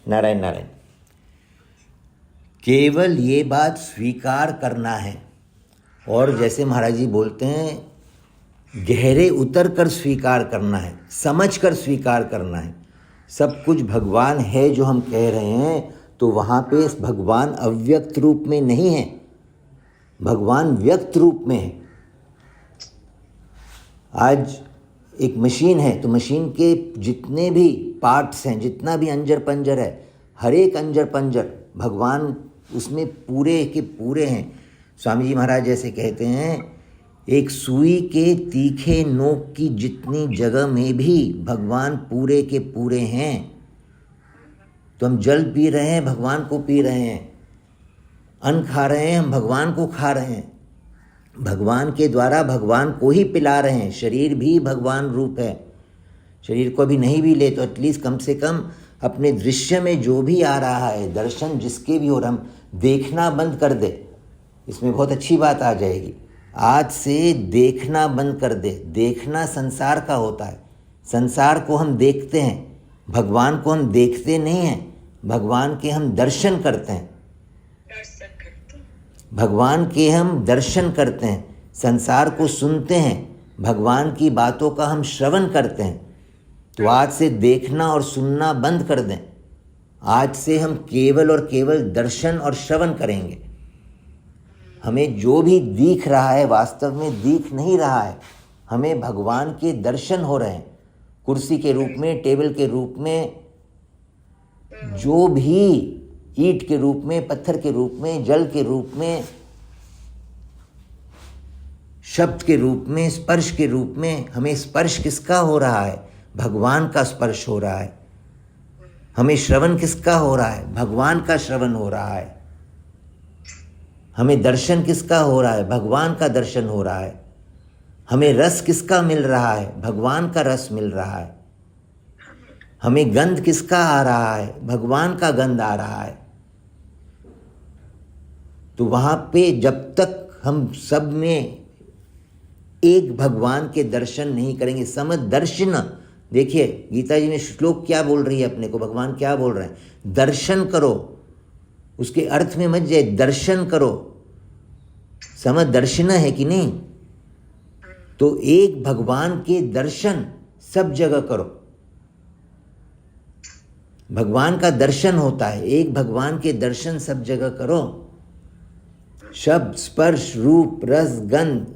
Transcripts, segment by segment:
नारायण नारायण। केवल ये बात स्वीकार करना है, और जैसे महाराज जी बोलते हैं, गहरे उतर कर स्वीकार करना है, समझ कर स्वीकार करना है। सब कुछ भगवान है जो हम कह रहे हैं, तो वहाँ पे भगवान अव्यक्त रूप में नहीं है, भगवान व्यक्त रूप में है। आज एक मशीन है, तो मशीन के जितने भी पार्ट्स हैं, जितना भी अंजर पंजर है, हर एक अंजर पंजर भगवान उसमें पूरे के पूरे हैं। स्वामी जी महाराज जैसे कहते हैं, एक सुई के तीखे नोक की जितनी जगह में भी भगवान पूरे के पूरे हैं। तो हम जल पी रहे हैं, भगवान को पी रहे हैं, अन्न खा रहे हैं, हम भगवान को खा रहे हैं, भगवान के द्वारा भगवान को ही पिला रहे हैं। शरीर भी भगवान रूप है। शरीर को भी नहीं भी ले तो एटलीस्ट कम से कम अपने दृश्य में जो भी आ रहा है, दर्शन जिसके भी हो रहा, हम देखना बंद कर दे। इसमें बहुत अच्छी बात आ जाएगी। आज से देखना बंद कर दे। देखना संसार का होता है, संसार को हम देखते हैं, भगवान को हम देखते नहीं हैं, भगवान के हम दर्शन करते हैं, भगवान के हम दर्शन करते हैं। संसार को सुनते हैं, भगवान की बातों का हम श्रवण करते हैं। तो आज से देखना और सुनना बंद कर दें। आज से हम केवल और केवल दर्शन और श्रवण करेंगे। हमें जो भी दिख रहा है वास्तव में दिख नहीं रहा है, हमें भगवान के दर्शन हो रहे हैं। कुर्सी के रूप में, टेबल के रूप में, जो भी ईंट के रूप में, पत्थर के रूप में, जल के रूप में, शब्द के रूप में, स्पर्श के रूप में, हमें स्पर्श किसका हो रहा है? भगवान का स्पर्श हो रहा है। हमें श्रवण किसका हो रहा है? भगवान का श्रवण हो रहा है। हमें दर्शन किसका हो रहा है? भगवान का दर्शन हो रहा है। हमें रस किसका मिल रहा है? भगवान का रस मिल रहा है। हमें गंध किसका आ रहा है? भगवान का गंध आ रहा है। तो वहाँ पे जब तक हम सब में एक भगवान के दर्शन नहीं करेंगे, समदर्शन, देखिए गीता जी ने श्लोक क्या बोल रही है अपने को, भगवान क्या बोल रहे हैं? दर्शन करो, उसके अर्थ में मत जाए, दर्शन करो। समदर्शन है कि नहीं? तो एक भगवान के दर्शन सब जगह करो। भगवान का दर्शन होता है, एक भगवान के दर्शन सब जगह करो। शब्द, स्पर्श, रूप, रस, गंध,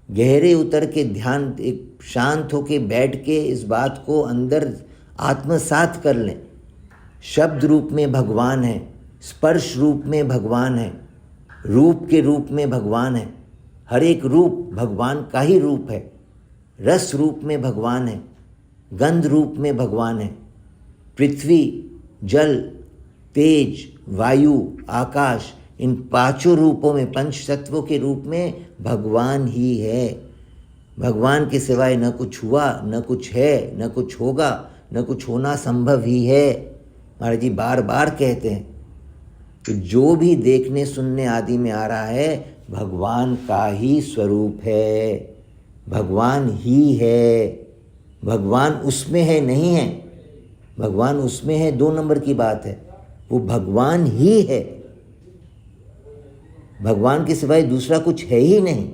गहरे उतर के ध्यान, एक शांत होके बैठ के इस बात को अंदर आत्मसात कर लें। शब्द रूप में भगवान है, स्पर्श रूप में भगवान है, रूप के रूप में भगवान है। हर एक रूप भगवान का ही रूप है। रस रूप में भगवान है, गंध रूप में भगवान है। पृथ्वी, जल, तेज, वायु, आकाश, इन पांचों रूपों में, पंच तत्वों के रूप में भगवान ही है। भगवान के सिवाय न कुछ हुआ, न कुछ है, न कुछ होगा, न कुछ होना संभव ही है। महाराज जी बार बार कहते हैं कि जो भी देखने सुनने आदि में आ रहा है, भगवान का ही स्वरूप है, भगवान ही है। भगवान उसमें है नहीं है, भगवान उसमें है 2 नंबर की बात है। वो भगवान ही है, भगवान के सिवाय दूसरा कुछ है ही नहीं।